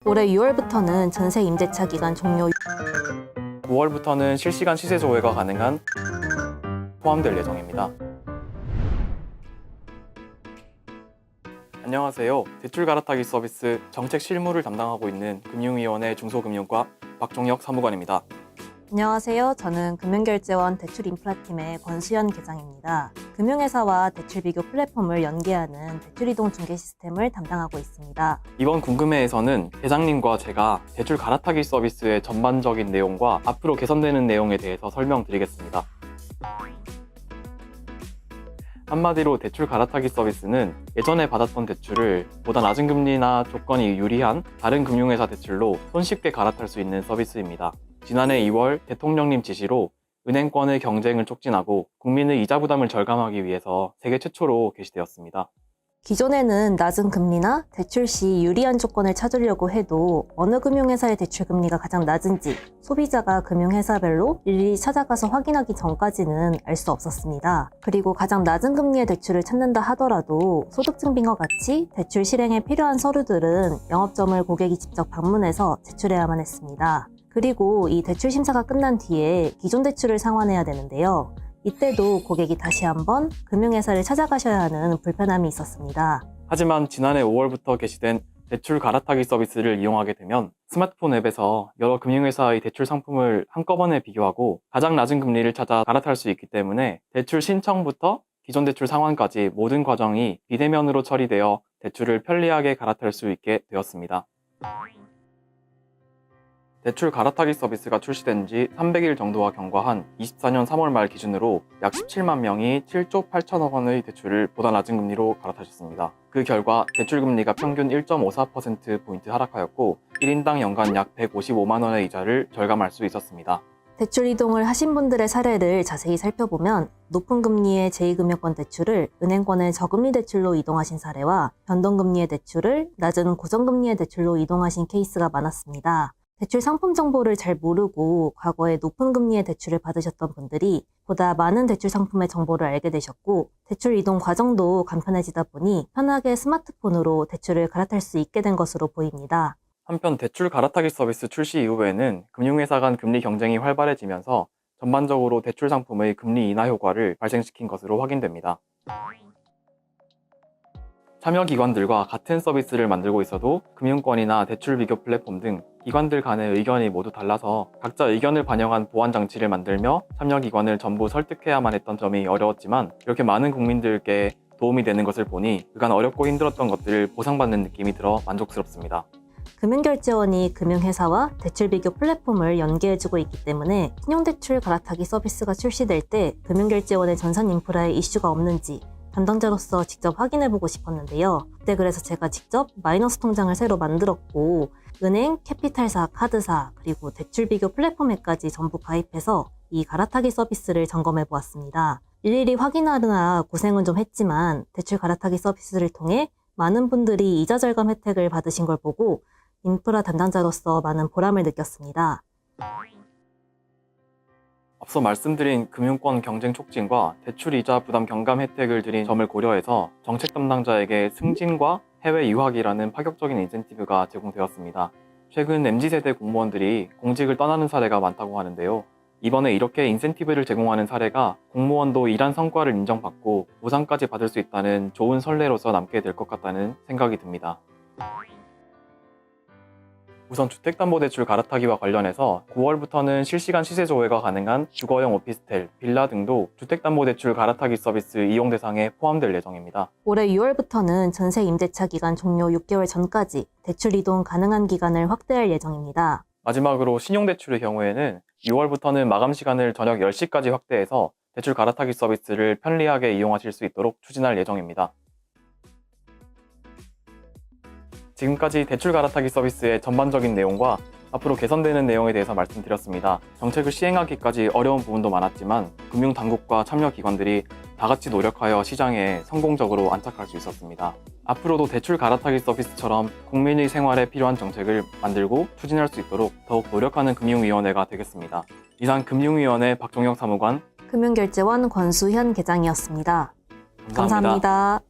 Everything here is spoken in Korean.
올해 6월부터는 전세 임대차 기간 종료 5월부터는 실시간 시세 조회가 가능한 포함될 예정입니다. 안녕하세요. 대출 갈아타기 서비스 정책 실무를 담당하고 있는 금융위원회 중소금융과 박종혁 사무관입니다. 안녕하세요. 저는 금융결제원 대출인프라팀의 권수연 계장입니다. 금융회사와 대출 비교 플랫폼을 연계하는 대출이동 중개 시스템을 담당하고 있습니다. 이번 궁금해에서는 계장님과 제가 대출 갈아타기 서비스의 전반적인 내용과 앞으로 개선되는 내용에 대해서 설명드리겠습니다. 한마디로 대출 갈아타기 서비스는 예전에 받았던 대출을 보다 낮은 금리나 조건이 유리한 다른 금융회사 대출로 손쉽게 갈아탈 수 있는 서비스입니다. 지난해 2월 대통령님 지시로 은행권의 경쟁을 촉진하고 국민의 이자 부담을 절감하기 위해서 세계 최초로 개시되었습니다. 기존에는 낮은 금리나 대출 시 유리한 조건을 찾으려고 해도 어느 금융회사의 대출 금리가 가장 낮은지 소비자가 금융회사별로 일일이 찾아가서 확인하기 전까지는 알 수 없었습니다. 그리고 가장 낮은 금리의 대출을 찾는다 하더라도 소득증빙과 같이 대출 실행에 필요한 서류들은 영업점을 고객이 직접 방문해서 제출해야만 했습니다. 그리고 이 대출 심사가 끝난 뒤에 기존 대출을 상환해야 되는데요. 이때도 고객이 다시 한번 금융회사를 찾아가셔야 하는 불편함이 있었습니다. 하지만 지난해 5월부터 개시된 대출 갈아타기 서비스를 이용하게 되면 스마트폰 앱에서 여러 금융회사의 대출 상품을 한꺼번에 비교하고 가장 낮은 금리를 찾아 갈아탈 수 있기 때문에 대출 신청부터 기존 대출 상환까지 모든 과정이 비대면으로 처리되어 대출을 편리하게 갈아탈 수 있게 되었습니다. 대출 갈아타기 서비스가 출시된 지 300일 정도가 경과한 24년 3월 말 기준으로 약 17만 명이 7조 8천억 원의 대출을 보다 낮은 금리로 갈아타셨습니다. 그 결과 대출 금리가 평균 1.54%포인트 하락하였고 1인당 연간 약 155만 원의 이자를 절감할 수 있었습니다. 대출 이동을 하신 분들의 사례를 자세히 살펴보면 높은 금리의 제2금융권 대출을 은행권의 저금리 대출로 이동하신 사례와 변동금리의 대출을 낮은 고정금리의 대출로 이동하신 케이스가 많았습니다. 대출 상품 정보를 잘 모르고 과거에 높은 금리의 대출을 받으셨던 분들이 보다 많은 대출 상품의 정보를 알게 되셨고 대출 이동 과정도 간편해지다 보니 편하게 스마트폰으로 대출을 갈아탈 수 있게 된 것으로 보입니다. 한편 대출 갈아타기 서비스 출시 이후에는 금융회사 간 금리 경쟁이 활발해지면서 전반적으로 대출 상품의 금리 인하 효과를 발생시킨 것으로 확인됩니다. 참여기관들과 같은 서비스를 만들고 있어도 금융권이나 대출 비교 플랫폼 등 기관들 간의 의견이 모두 달라서 각자 의견을 반영한 보완 장치를 만들며 참여기관을 전부 설득해야만 했던 점이 어려웠지만 이렇게 많은 국민들께 도움이 되는 것을 보니 그간 어렵고 힘들었던 것들을 보상받는 느낌이 들어 만족스럽습니다. 금융결제원이 금융회사와 대출 비교 플랫폼을 연계해주고 있기 때문에 신용대출 갈아타기 서비스가 출시될 때 금융결제원의 전산 인프라에 이슈가 없는지 담당자로서 직접 확인해보고 싶었는데요. 그때 그래서 제가 직접 마이너스 통장을 새로 만들었고 은행, 캐피탈사, 카드사, 그리고 대출 비교 플랫폼에까지 전부 가입해서 이 갈아타기 서비스를 점검해보았습니다. 일일이 확인하느라 고생은 좀 했지만 대출 갈아타기 서비스를 통해 많은 분들이 이자 절감 혜택을 받으신 걸 보고 인프라 담당자로서 많은 보람을 느꼈습니다. 앞서 말씀드린 금융권 경쟁 촉진과 대출 이자 부담 경감 혜택을 드린 점을 고려해서 정책 담당자에게 승진과 해외 유학이라는 파격적인 인센티브가 제공되었습니다. 최근 MZ세대 공무원들이 공직을 떠나는 사례가 많다고 하는데요. 이번에 이렇게 인센티브를 제공하는 사례가 공무원도 일한 성과를 인정받고 보상까지 받을 수 있다는 좋은 선례로서 남게 될 것 같다는 생각이 듭니다. 우선 주택담보대출 갈아타기와 관련해서 9월부터는 실시간 시세 조회가 가능한 주거용 오피스텔, 빌라 등도 주택담보대출 갈아타기 서비스 이용 대상에 포함될 예정입니다. 올해 6월부터는 전세 임대차 기간 종료 6개월 전까지 대출 이동 가능한 기간을 확대할 예정입니다. 마지막으로 신용대출의 경우에는 6월부터는 마감 시간을 저녁 10시까지 확대해서 대출 갈아타기 서비스를 편리하게 이용하실 수 있도록 추진할 예정입니다. 지금까지 대출 갈아타기 서비스의 전반적인 내용과 앞으로 개선되는 내용에 대해서 말씀드렸습니다. 정책을 시행하기까지 어려운 부분도 많았지만 금융당국과 참여기관들이 다 같이 노력하여 시장에 성공적으로 안착할 수 있었습니다. 앞으로도 대출 갈아타기 서비스처럼 국민의 생활에 필요한 정책을 만들고 추진할 수 있도록 더욱 노력하는 금융위원회가 되겠습니다. 이상 금융위원회 박종혁 사무관, 금융결제원 권수현 계장이었습니다. 감사합니다.